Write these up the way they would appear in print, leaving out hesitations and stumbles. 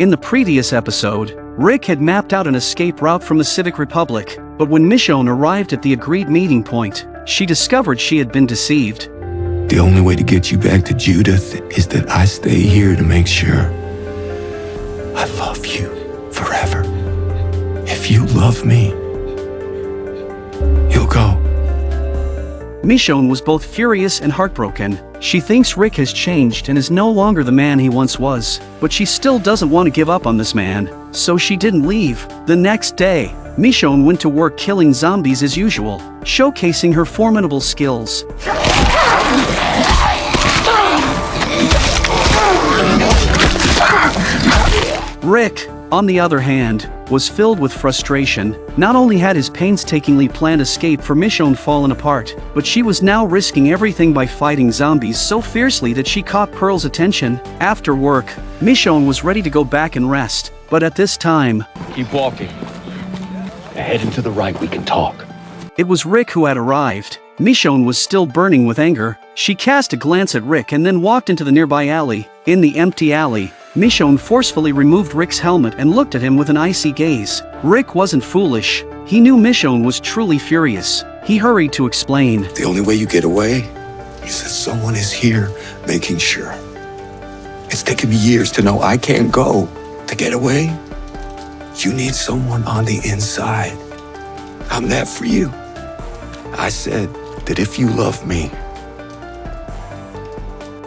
In the previous episode, Rick had mapped out an escape route from the Civic Republic, but when Michonne arrived at the agreed meeting point, she discovered she had been deceived. The only way to get you back to Judith is that I stay here to make sure. I love you forever. If you love me, you'll go. Michonne was both furious and heartbroken. She thinks Rick has changed and is no longer the man he once was, but she still doesn't want to give up on this man, so she didn't leave. The next day, Michonne went to work killing zombies as usual, showcasing her formidable skills. Rick, on the other hand, was filled with frustration. Not only had his painstakingly planned escape for Michonne fallen apart, but she was now risking everything by fighting zombies so fiercely that she caught Pearl's attention. After work, Michonne was ready to go back and rest, but at this time, keep walking. Ahead and to the right, we can talk. It was Rick who had arrived. Michonne was still burning with anger. She cast a glance at Rick and then walked into the nearby alley. In the empty alley, Michonne forcefully removed Rick's helmet and looked at him with an icy gaze. Rick wasn't foolish. He knew Michonne was truly furious. He hurried to explain. The only way you get away is that someone is here making sure. It's taken me years to know I can't go. To get away, you need someone on the inside. I'm that for you. I said that if you love me.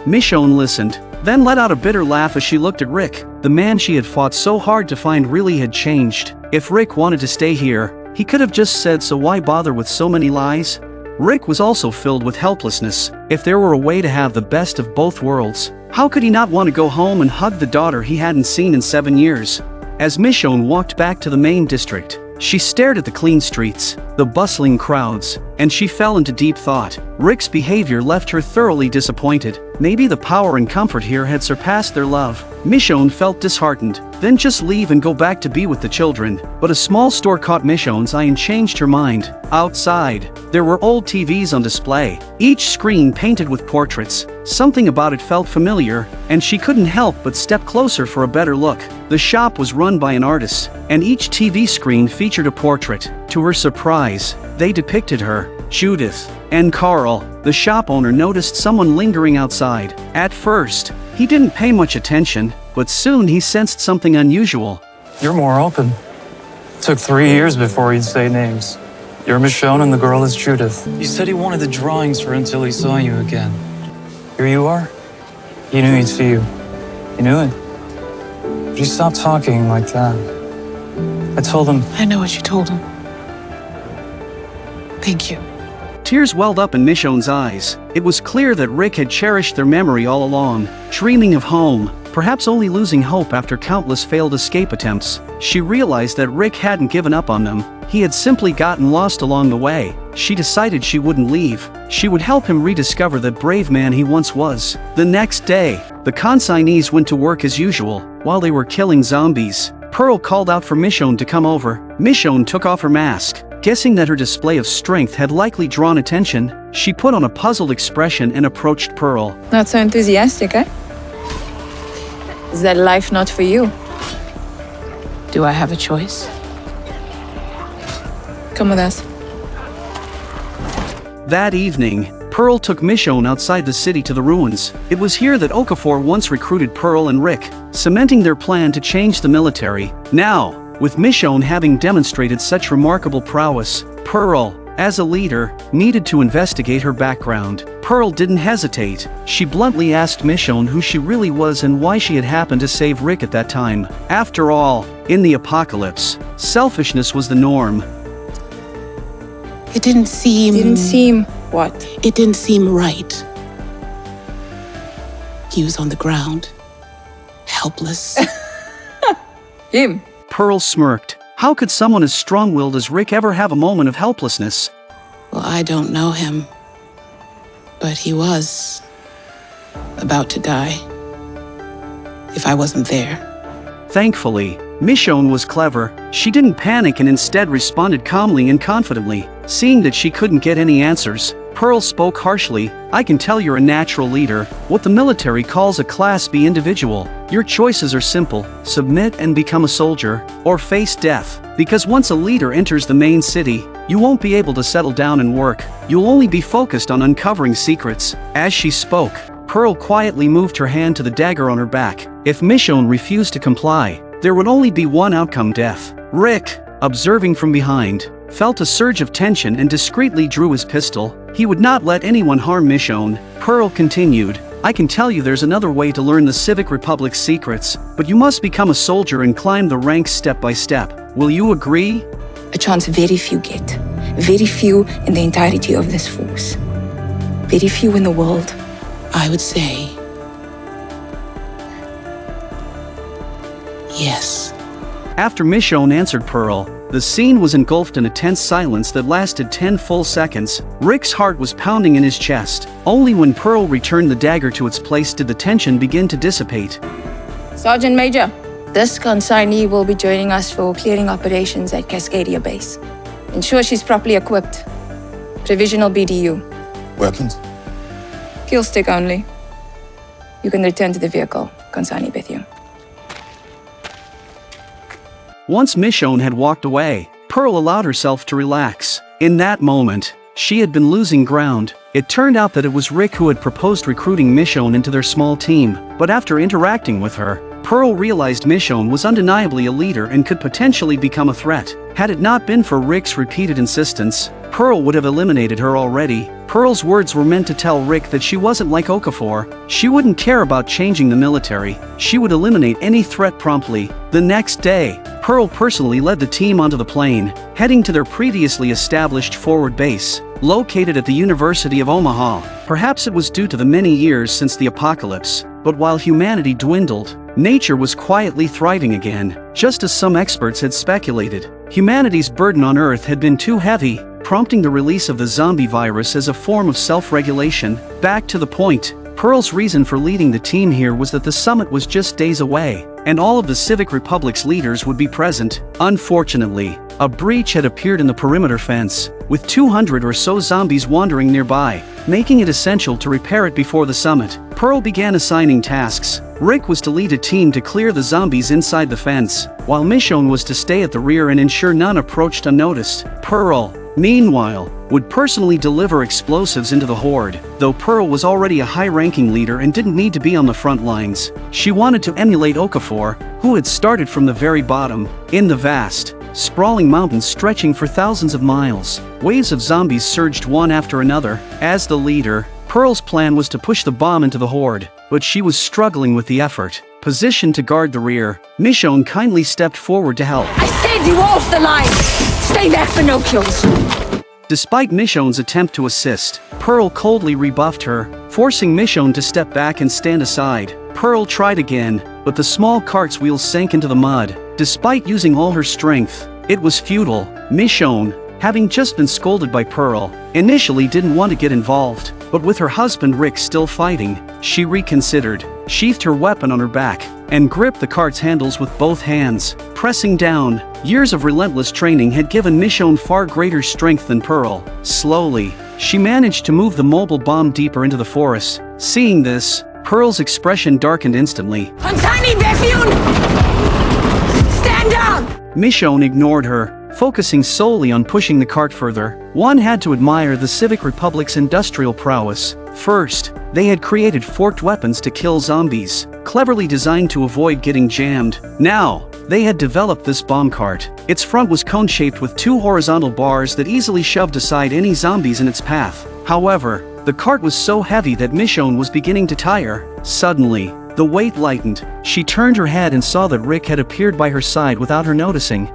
Michonne listened, then let out a bitter laugh as she looked at Rick. The man she had fought so hard to find really had changed. If Rick wanted to stay here, he could have just said, so why bother with so many lies? Rick was also filled with helplessness. If there were a way to have the best of both worlds, how could he not want to go home and hug the daughter he hadn't seen in 7 years? As Michonne walked back to the main district, she stared at the clean streets, the bustling crowds, and she fell into deep thought. Rick's behavior left her thoroughly disappointed. Maybe the power and comfort here had surpassed their love. Michonne felt disheartened, then just leave and go back to be with the children. But a small store caught Michonne's eye and changed her mind. Outside, there were old TVs on display, each screen painted with portraits. Something about it felt familiar, and she couldn't help but step closer for a better look. The shop was run by an artist, and each TV screen featured a portrait. To her surprise, they depicted her, Judith, and Carl. The shop owner noticed someone lingering outside. At first, he didn't pay much attention, but soon he sensed something unusual. You're more open. Took 3 years before he'd say names. You're Michonne and the girl is Judith. He said he wanted the drawings for until he saw you again. Here you are. He knew he'd see you. He knew it. But he stopped talking like that. I told him... I know what you told him. Thank you. Tears welled up in Michonne's eyes. It was clear that Rick had cherished their memory all along, dreaming of home, perhaps only losing hope after countless failed escape attempts. She realized that Rick hadn't given up on them. He had simply gotten lost along the way. She decided she wouldn't leave. She would help him rediscover the brave man he once was. The next day, the consignees went to work as usual. While they were killing zombies, Pearl called out for Michonne to come over. Michonne took off her mask. Guessing that her display of strength had likely drawn attention, she put on a puzzled expression and approached Pearl. Not so enthusiastic, eh? Is that life not for you? Do I have a choice? Come with us. That evening, Pearl took Michonne outside the city to the ruins. It was here that Okafor once recruited Pearl and Rick, cementing their plan to change the military. Now, with Michonne having demonstrated such remarkable prowess, Pearl, as a leader, needed to investigate her background. Pearl didn't hesitate. She bluntly asked Michonne who she really was and why she had happened to save Rick at that time. After all, in the apocalypse, selfishness was the norm. It didn't seem... Didn't seem what? It didn't seem right. He was on the ground, helpless. Him. Pearl smirked. How could someone as strong-willed as Rick ever have a moment of helplessness? Well, I don't know him, but he was about to die if I wasn't there. Thankfully, Michonne was clever. She didn't panic and instead responded calmly and confidently. Seeing that she couldn't get any answers, Pearl spoke harshly. "I can tell you're a natural leader, what the military calls a Class B individual. Your choices are simple: submit and become a soldier, or face death. Because once a leader enters the main city, you won't be able to settle down and work. You'll only be focused on uncovering secrets." As she spoke, Pearl quietly moved her hand to the dagger on her back. If Michonne refused to comply, there would only be one outcome: death. Rick, observing from behind, felt a surge of tension and discreetly drew his pistol. He would not let anyone harm Michonne. Pearl continued, "I can tell you there's another way to learn the Civic Republic's secrets, but you must become a soldier and climb the ranks step by step. Will you agree?" A chance very few get. Very few in the entirety of this force. Very few in the world. I would say yes. After Michonne answered Pearl, the scene was engulfed in a tense silence that lasted 10 full seconds. Rick's heart was pounding in his chest. Only when Pearl returned the dagger to its place did the tension begin to dissipate. Sergeant Major, this consignee will be joining us for clearing operations at Cascadia base. Ensure she's properly equipped. Provisional BDU. Weapons? Kill stick only. You can return to the vehicle. Consignee with you. Once Michonne had walked away, Pearl allowed herself to relax. In that moment, she had been losing ground. It turned out that it was Rick who had proposed recruiting Michonne into their small team, but after interacting with her, Pearl realized Michonne was undeniably a leader and could potentially become a threat. Had it not been for Rick's repeated insistence, Pearl would have eliminated her already. Pearl's words were meant to tell Rick that she wasn't like Okafor. She wouldn't care about changing the military. She would eliminate any threat promptly. The next day, Pearl personally led the team onto the plane, heading to their previously established forward base, located at the University of Omaha. Perhaps it was due to the many years since the apocalypse, but while humanity dwindled, nature was quietly thriving again, just as some experts had speculated. Humanity's burden on Earth had been too heavy, prompting the release of the zombie virus as a form of self-regulation. Back to the point, Pearl's reason for leading the team here was that the summit was just days away, and all of the Civic Republic's leaders would be present. Unfortunately, a breach had appeared in the perimeter fence, with 200 or so zombies wandering nearby, making it essential to repair it before the summit. Pearl began assigning tasks. Rick was to lead a team to clear the zombies inside the fence, while Michonne was to stay at the rear and ensure none approached unnoticed. Pearl, meanwhile, would personally deliver explosives into the horde. Though Pearl was already a high-ranking leader and didn't need to be on the front lines, she wanted to emulate Okafor, who had started from the very bottom. In the vast, sprawling mountains stretching for thousands of miles, waves of zombies surged one after another. As the leader, Pearl's plan was to push the bomb into the horde, but she was struggling with the effort. Positioned to guard the rear, Michonne kindly stepped forward to help. I said you off the line! Stay back for no kills! Despite Michonne's attempt to assist, Pearl coldly rebuffed her, forcing Michonne to step back and stand aside. Pearl tried again, but the small cart's wheels sank into the mud. Despite using all her strength, it was futile. Michonne, having just been scolded by Pearl, initially didn't want to get involved, but with her husband Rick still fighting, she reconsidered, sheathed her weapon on her back, and gripped the cart's handles with both hands, pressing down. Years of relentless training had given Michonne far greater strength than Pearl. Slowly, she managed to move the mobile bomb deeper into the forest. Seeing this, Pearl's expression darkened instantly. Consignee Bethune! Stand down! Michonne ignored her, focusing solely on pushing the cart further. One had to admire the Civic Republic's industrial prowess. First, they had created forked weapons to kill zombies, cleverly designed to avoid getting jammed. Now, they had developed this bomb cart. Its front was cone-shaped with two horizontal bars that easily shoved aside any zombies in its path. However, the cart was so heavy that Michonne was beginning to tire. Suddenly, the weight lightened. She turned her head and saw that Rick had appeared by her side without her noticing.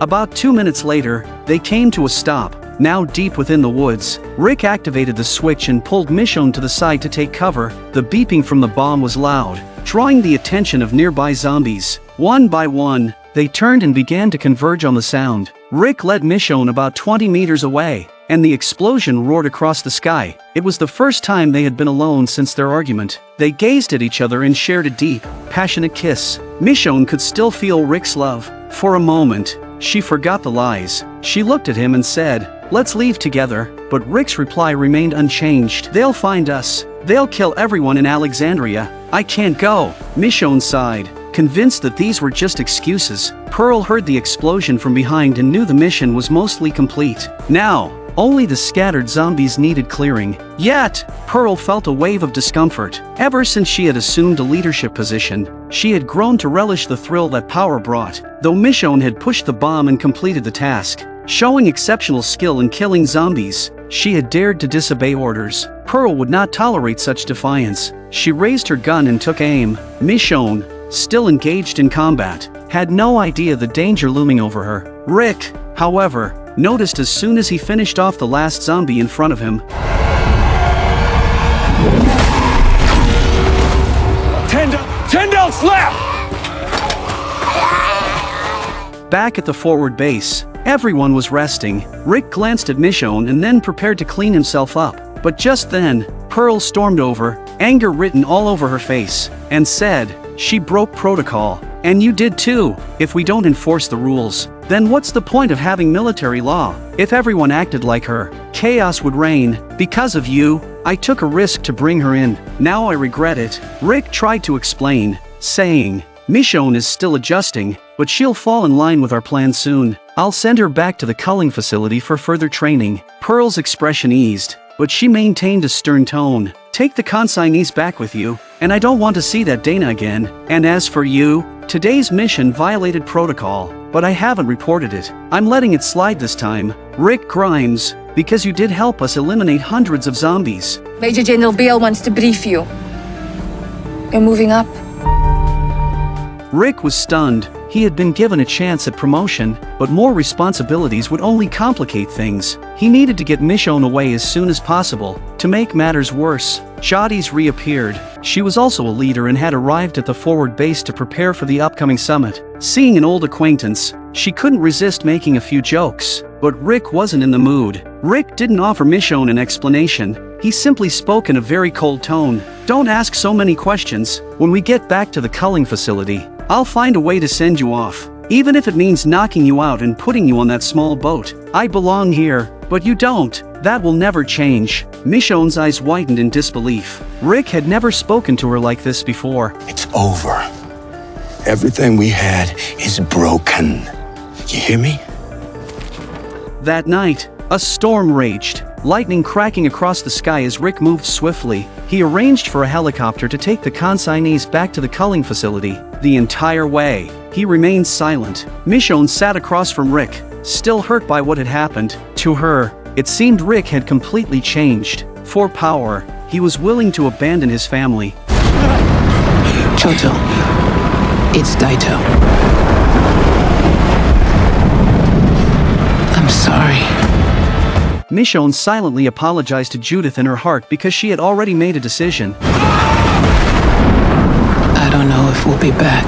About 2 minutes later, they came to a stop. Now deep within the woods, Rick activated the switch and pulled Michonne to the side to take cover. The beeping from the bomb was loud, drawing the attention of nearby zombies. One by one, they turned and began to converge on the sound. Rick led Michonne about 20 meters away, and the explosion roared across the sky. It was the first time they had been alone since their argument. They gazed at each other and shared a deep, passionate kiss. Michonne could still feel Rick's love. For a moment, she forgot the lies. She looked at him and said, "Let's leave together," but Rick's reply remained unchanged. "They'll find us. They'll kill everyone in Alexandria. I can't go." Michonne sighed, convinced that these were just excuses. Pearl heard the explosion from behind and knew the mission was mostly complete. Now, only the scattered zombies needed clearing. Yet, Pearl felt a wave of discomfort. Ever since she had assumed a leadership position, she had grown to relish the thrill that power brought. Though Michonne had pushed the bomb and completed the task, showing exceptional skill in killing zombies, she had dared to disobey orders. Pearl would not tolerate such defiance. She raised her gun and took aim. Michonne, still engaged in combat, had no idea the danger looming over her. Rick, however, noticed as soon as he finished off the last zombie in front of him. 10 down, slap! Back at the forward base, everyone was resting. Rick glanced at Michonne and then prepared to clean himself up. But just then, Pearl stormed over, anger written all over her face, and said, "She broke protocol. And you did too. If we don't enforce the rules, then what's the point of having military law? If everyone acted like her, chaos would reign. Because of you, I took a risk to bring her in. Now I regret it." Rick tried to explain, saying, "Michonne is still adjusting, but she'll fall in line with our plan soon. I'll send her back to the culling facility for further training." Pearl's expression eased, but she maintained a stern tone. "Take the consignees back with you, and I don't want to see that Dana again. And as for you, today's mission violated protocol, but I haven't reported it. I'm letting it slide this time. Rick Grimes, because you did help us eliminate hundreds of zombies." Major General Beale wants to brief you. You're moving up. Rick was stunned. He had been given a chance at promotion, but more responsibilities would only complicate things. He needed to get Michonne away as soon as possible. To make matters worse, Jadis reappeared. She was also a leader and had arrived at the forward base to prepare for the upcoming summit. Seeing an old acquaintance, she couldn't resist making a few jokes. But Rick wasn't in the mood. Rick didn't offer Michonne an explanation. He simply spoke in a very cold tone. "Don't ask so many questions. When we get back to the culling facility, I'll find a way to send you off. Even if it means knocking you out and putting you on that small boat. I belong here, but you don't. That will never change." Michonne's eyes widened in disbelief. Rick had never spoken to her like this before. It's over. Everything we had is broken. You hear me? That night, a storm raged, lightning cracking across the sky as Rick moved swiftly. He arranged for a helicopter to take the consignees back to the culling facility. The entire way, he remained silent. Michonne sat across from Rick, still hurt by what had happened. To her, it seemed Rick had completely changed. For power, he was willing to abandon his family. Choto, it's Daito. I'm sorry. Michonne silently apologized to Judith in her heart because she had already made a decision. I don't know if we'll be back.